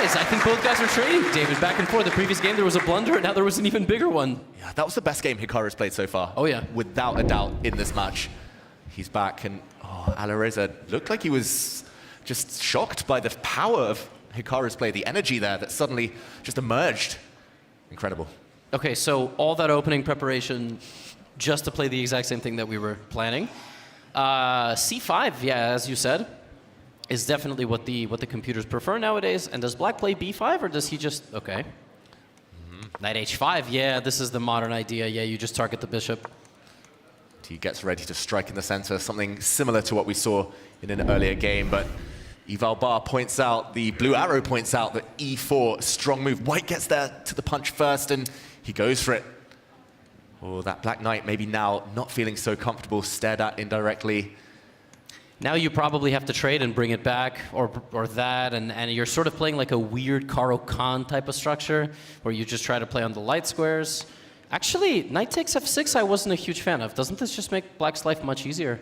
guys. I think both guys are trading, David, back and forth. The previous game, there was a blunder, and now there was an even bigger one. Yeah, that was the best game Hikaru's played so far. Oh, yeah. Without a doubt in this match. He's back, and Alireza looked like he was just shocked by the power of Hikaru's play, the energy there that suddenly just emerged. Incredible. Okay, so all that opening preparation just to play the exact same thing that we were planning. C5, yeah, as you said, is definitely what the computers prefer nowadays. And does Black play B5, or does he just... Okay. Knight H5, yeah, this is the modern idea. Yeah, you just target the bishop. He gets ready to strike in the center, something similar to what we saw in an earlier game, but Eval Bar points out, the blue arrow points out that E4, strong move. White gets there to the punch first, and he goes for it. Oh, that Black Knight maybe now not feeling so comfortable, stared at indirectly. Now you probably have to trade and bring it back, or that, and you're sort of playing like a weird Caro Kann type of structure, where you just try to play on the light squares. Actually, Knight takes F6 I wasn't a huge fan of. Doesn't this just make Black's life much easier?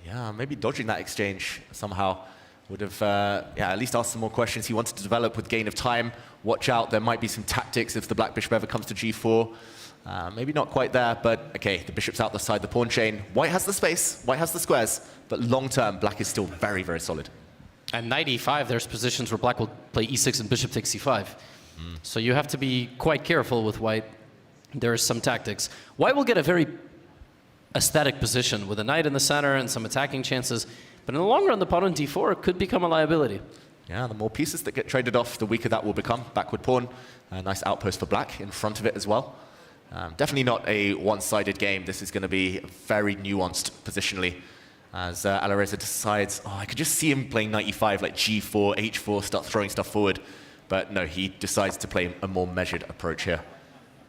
Yeah, maybe dodging that exchange somehow would have at least asked some more questions he wanted to develop with gain of time. Watch out, there might be some tactics if the Black bishop ever comes to G4. Maybe not quite there, but okay, the bishop's out the side the pawn chain. White has the space, White has the squares, but long term, Black is still very, very solid. And Knight E5, there's positions where Black will play E6 and bishop takes C5. So you have to be quite careful with White. There are some tactics. White will get a very aesthetic position with a knight in the center and some attacking chances. But in the long run, the pawn on D4 could become a liability. Yeah, the more pieces that get traded off, the weaker that will become. Backward pawn, a nice outpost for Black in front of it as well. Definitely not a one-sided game. This is going to be very nuanced positionally as Alireza decides, I could just see him playing Knight E5, like G4, H4, start throwing stuff forward. But no, he decides to play a more measured approach here.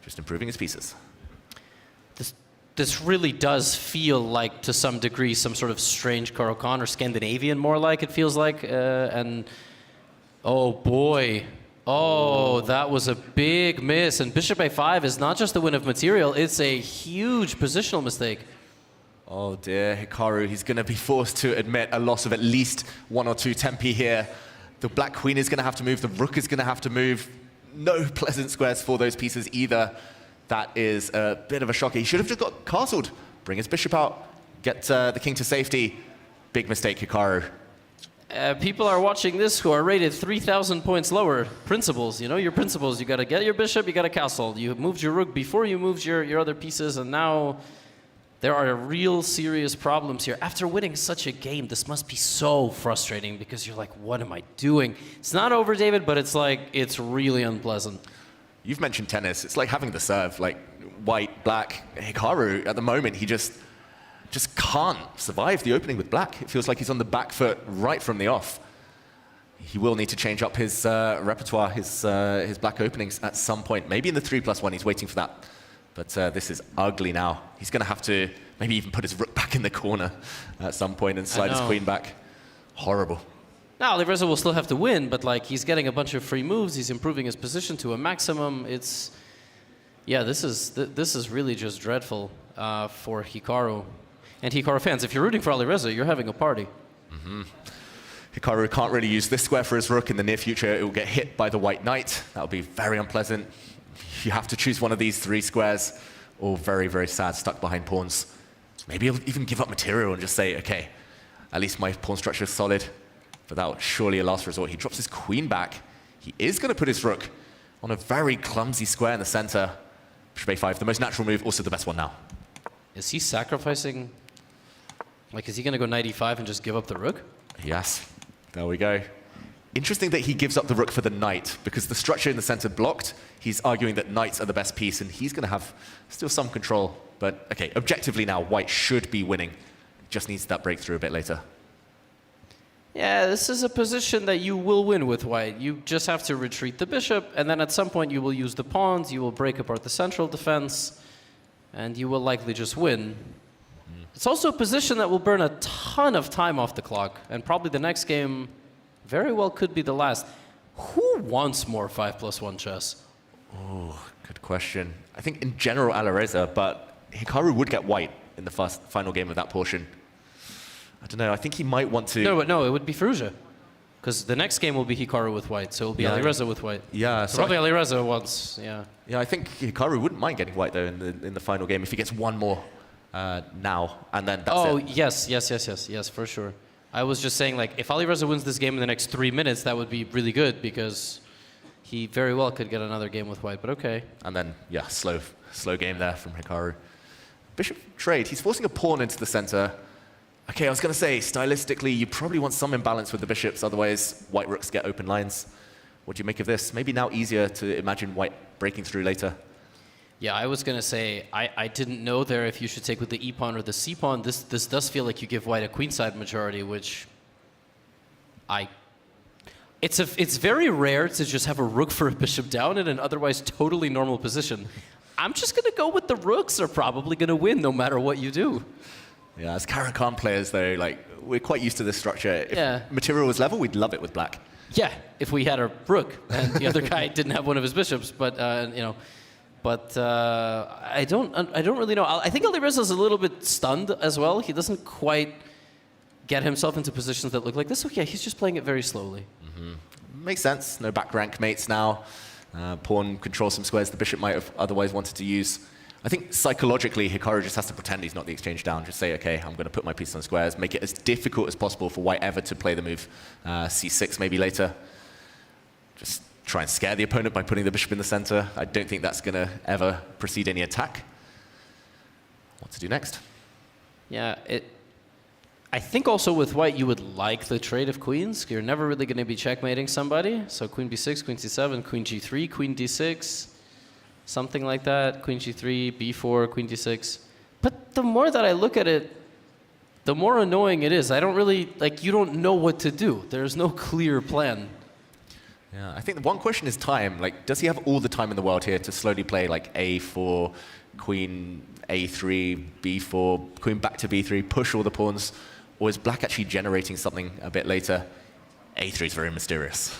Just improving his pieces. This really does feel like, to some degree, some sort of strange Caro Kann, or Scandinavian more like, it feels like. And oh boy. Oh, that was a big miss. And bishop A5 is not just a win of material, it's a huge positional mistake. Oh dear, Hikaru, he's going to be forced to admit a loss of at least 1 or 2 tempi here. The Black Queen is going to have to move, the Rook is going to have to move. No pleasant squares for those pieces either. That is a bit of a shocker. He should have just got castled. Bring his bishop out, get the king to safety. Big mistake, Hikaru. People are watching this who are rated 3,000 points lower. Principles, you know, your principles. You got to get your bishop, you got to castle. You moved your rook before you moved your other pieces, and now there are real serious problems here. After winning such a game, this must be so frustrating because you're like, what am I doing? It's not over, David, but it's like, it's really unpleasant. You've mentioned tennis. It's like having the serve, like White, Black. Hikaru, at the moment, he just can't survive the opening with Black. It feels like he's on the back foot right from the off. He will need to change up his repertoire, his Black openings at some point. Maybe in the 3+1, he's waiting for that. But this is ugly now. He's going to have to maybe even put his rook back in the corner at some point and slide his queen back. Horrible. Now, Alireza will still have to win, but like he's getting a bunch of free moves. He's improving his position to a maximum. It's, yeah, this is really just dreadful for Hikaru. And Hikaru fans, if you're rooting for Alireza, you're having a party. Hikaru can't really use this square for his rook. In the near future, it will get hit by the White Knight. That will be very unpleasant. You have to choose one of these 3 squares. All very, very sad, stuck behind pawns. Maybe he'll even give up material and just say, okay, at least my pawn structure is solid. But that was surely a last resort. He drops his queen back. He is going to put his rook on a very clumsy square in the center. Bishop A5, the most natural move, also the best one now. Is he sacrificing? Like, is he going to go Knight E5 and just give up the rook? Yes. There we go. Interesting that he gives up the rook for the knight, because the structure in the center blocked. He's arguing that knights are the best piece, and he's going to have still some control. But, okay, objectively now, White should be winning. Just needs that breakthrough a bit later. Yeah, this is a position that you will win with White. You just have to retreat the bishop, and then at some point you will use the pawns, you will break apart the central defense, and you will likely just win. It's also a position that will burn a ton of time off the clock, and probably the next game very well could be the last. Who wants more 5+1 chess? Oh, good question. I think in general Alireza, but Hikaru would get White in the final game of that portion. I don't know, I think he might want to... No, it would be Firouzja. Because the next game will be Hikaru with white, so it'll be Alireza with white. Yeah, so probably Alireza once, yeah. Yeah, I think Hikaru wouldn't mind getting white, though, in the final game if he gets one more now, and then that's it. Yes, for sure. I was just saying, like, if Alireza wins this game in the next 3 minutes, that would be really good, because he very well could get another game with white, but okay. And then, yeah, slow game there from Hikaru. Bishop trade, he's forcing a pawn into the center. Okay, I was going to say, stylistically, you probably want some imbalance with the bishops, otherwise white rooks get open lines. What do you make of this? Maybe now easier to imagine white breaking through later. Yeah, I was going to say, I didn't know there if you should take with the e-pawn or the c-pawn. This does feel like you give white a queenside majority, which it's very rare to just have a rook for a bishop down in an otherwise totally normal position. I'm just going to go with the rooks are probably going to win no matter what you do. Yeah, as Caro-Kann players, though, like, we're quite used to this structure. If material was level, we'd love it with black. Yeah, if we had a rook and the other guy didn't have one of his bishops, but you know, but I don't really know. I think Alireza is a little bit stunned as well. He doesn't quite get himself into positions that look like this. Okay, he's just playing it very slowly. Makes sense. No back rank mates now. Pawn controls some squares the bishop might have otherwise wanted to use. I think psychologically, Hikaru just has to pretend he's not the exchange down. Just say, okay, I'm going to put my piece on squares, make it as difficult as possible for white ever to play the move c6 maybe later. Just try and scare the opponent by putting the bishop in the center. I don't think that's going to ever precede any attack. What to do next? Yeah, I think also with white, you would like the trade of queens. You're never really going to be checkmating somebody. So queen b6, queen c7, queen g3, queen d6. Something like that, queen g3, b4, queen d6. But the more that I look at it, the more annoying it is. I don't really, like, you don't know what to do. There's no clear plan. Yeah, I think the one question is time. Like, does he have all the time in the world here to slowly play, like, a4, queen a3, b4, queen back to b3, push all the pawns? Or is black actually generating something a bit later? a3 is very mysterious.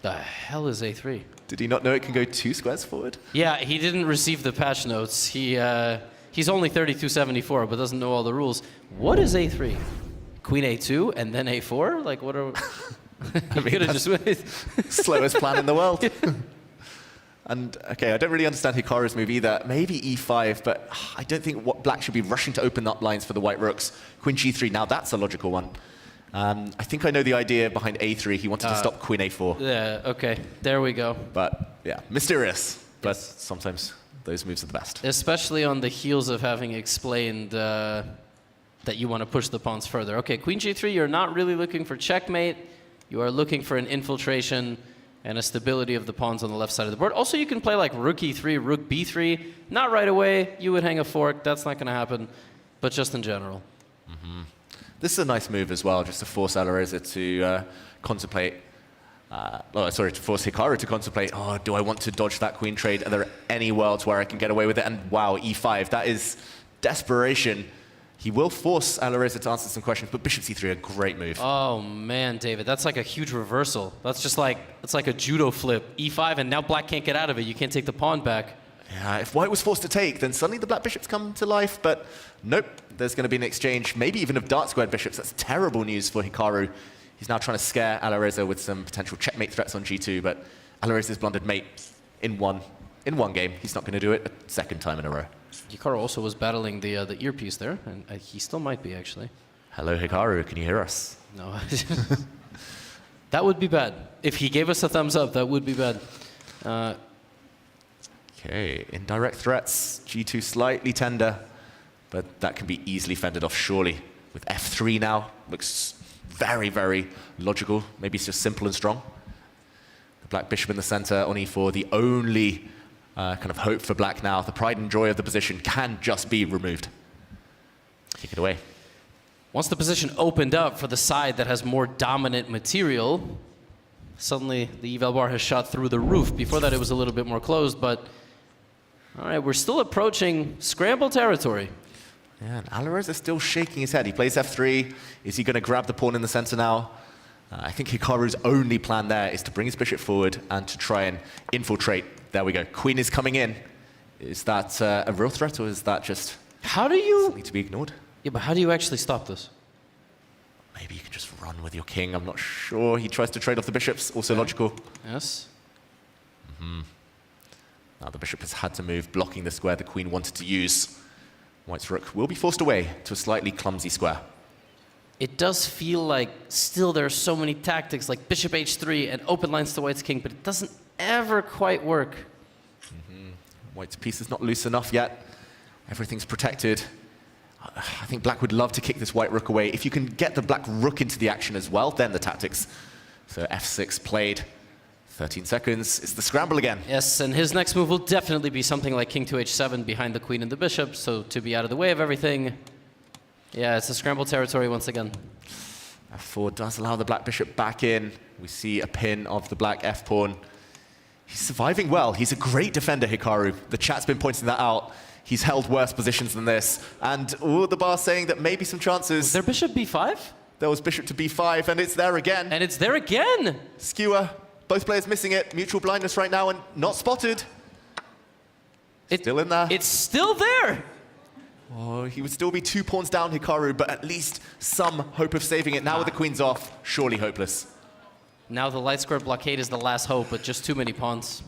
The hell is a3? Did he not know it can go 2 squares forward? Yeah, he didn't receive the patch notes. He's only 3274, but doesn't know all the rules. What is a3? Queen a2 and then a4? Like, what are... I mean, that's slowest plan in the world. And, okay, I don't really understand Hikaru's move either. Maybe e5, but I don't think black should be rushing to open up lines for the white rooks. Queen g3, now that's a logical one. I think I know the idea behind a3. He wanted to stop queen a4. Yeah, okay. There we go. But, yeah, mysterious. But sometimes those moves are the best. Especially on the heels of having explained that you want to push the pawns further. Okay, queen g3, you're not really looking for checkmate. You are looking for an infiltration and a stability of the pawns on the left side of the board. Also, you can play like rook e3, rook b3. Not right away. You would hang a fork. That's not going to happen. But just in general. This is a nice move as well, just to force Alireza to contemplate. To force Hikaru to contemplate, oh, do I want to dodge that queen trade? Are there any worlds where I can get away with it? And wow, e5, that is desperation. He will force Alireza to answer some questions, but bishop c3, a great move. Oh, man, David, that's like a huge reversal. That's just like, it's like a judo flip. e5, and now black can't get out of it. You can't take the pawn back. Yeah, if white was forced to take, then suddenly the black bishops come to life, but nope, there's going to be an exchange, maybe even of dart-squared bishops. That's terrible news for Hikaru. He's now trying to scare Alireza with some potential checkmate threats on g2, but Alireza's blundered mate in one game. He's not going to do it a second time in a row. Hikaru also was battling the earpiece there, and he still might be, actually. Hello, Hikaru. Can you hear us? No. That would be bad. If he gave us a thumbs up, that would be bad. Okay, indirect threats. G2 slightly tender, but that can be easily fended off, surely. With f3 now, looks very, very logical. Maybe it's just simple and strong. The black bishop in the center on e4, the only kind of hope for black now. The pride and joy of the position can just be removed. Kick it away. Once the position opened up for the side that has more dominant material, suddenly the eval bar has shot through the roof. Before that, it was a little bit more closed, but all right, we're still approaching scramble territory. Yeah, and Alireza is still shaking his head. He plays f3. Is he going to grab the pawn in the center now? I think Hikaru's only plan there is to bring his bishop forward and to try and infiltrate. There we go. Queen is coming in. Is that a real threat, or is that just something to be ignored? Yeah, but how do you actually stop this? Maybe you can just run with your king. I'm not sure. He tries to trade off the bishops. Also logical. Yes. Now the bishop has had to move, blocking the square the queen wanted to use. White's rook will be forced away to a slightly clumsy square. It does feel like still there are so many tactics like bishop h3 and open lines to White's king, but it doesn't ever quite work. White's piece is not loose enough yet. Everything's protected. I think black would love to kick this white rook away. If you can get the black rook into the action as well, then the tactics. So f6 played. 13 seconds. It's the scramble again. Yes, and his next move will definitely be something like king to h7 behind the queen and the bishop, so to be out of the way of everything. Yeah, it's a scramble territory once again. f4 does allow the black bishop back in. We see a pin of the black f-pawn. He's surviving well. He's a great defender, Hikaru. The chat's been pointing that out. He's held worse positions than this. And the bar's saying that maybe some chances. Was there bishop b5? There was bishop to b5, and it's there again. And it's there again! Skewer. Both players missing it. Mutual blindness right now and not spotted. Still in there. It's still there! Oh, he would still be 2 pawns down, Hikaru, but at least some hope of saving it. Now with the queens off, surely hopeless. Now the light square blockade is the last hope, but just too many pawns.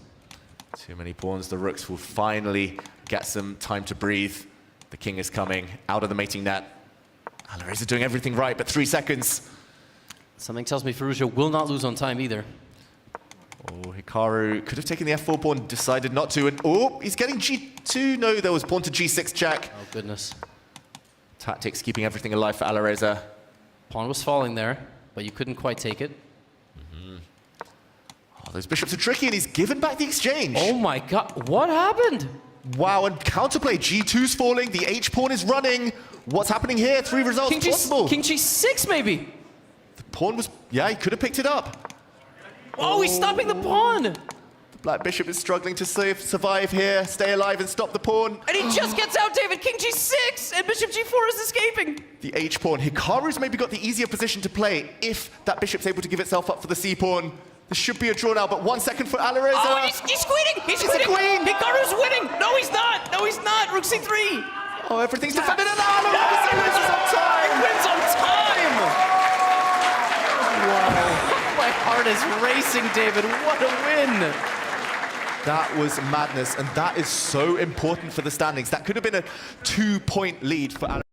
Too many pawns. The rooks will finally get some time to breathe. The king is coming out of the mating net. Alireza doing everything right, but 3 seconds. Something tells me Firouzja will not lose on time either. Oh, Hikaru could have taken the f4 pawn, decided not to, and oh, he's getting g2. No, there was pawn to g6 check. Oh, goodness. Tactics keeping everything alive for Alireza. Pawn was falling there, but you couldn't quite take it. Oh, those bishops are tricky, and he's given back the exchange. Oh my god, what happened? Wow, and counterplay, g2's falling, the h-pawn is running. What's happening here? 3 results possible. King g6 maybe? The pawn was, yeah, he could have picked it up. Oh, he's stopping the pawn! The black bishop is struggling to survive here, stay alive and stop the pawn. And he just gets out, David! King g6! And bishop g4 is escaping! The h-pawn. Hikaru's maybe got the easier position to play if that bishop's able to give itself up for the c-pawn. This should be a draw now, but 1 second for Alireza. Oh, he's queening! He's queening! Queen! Hikaru's winning! No, he's not! No, he's not! Rook c3! Oh, everything's defended, and Alireza wins on time! He wins on time! Wow. My heart is racing, David. What a win! That was madness, and that is so important for the standings. That could have been a 2-point lead for Alireza.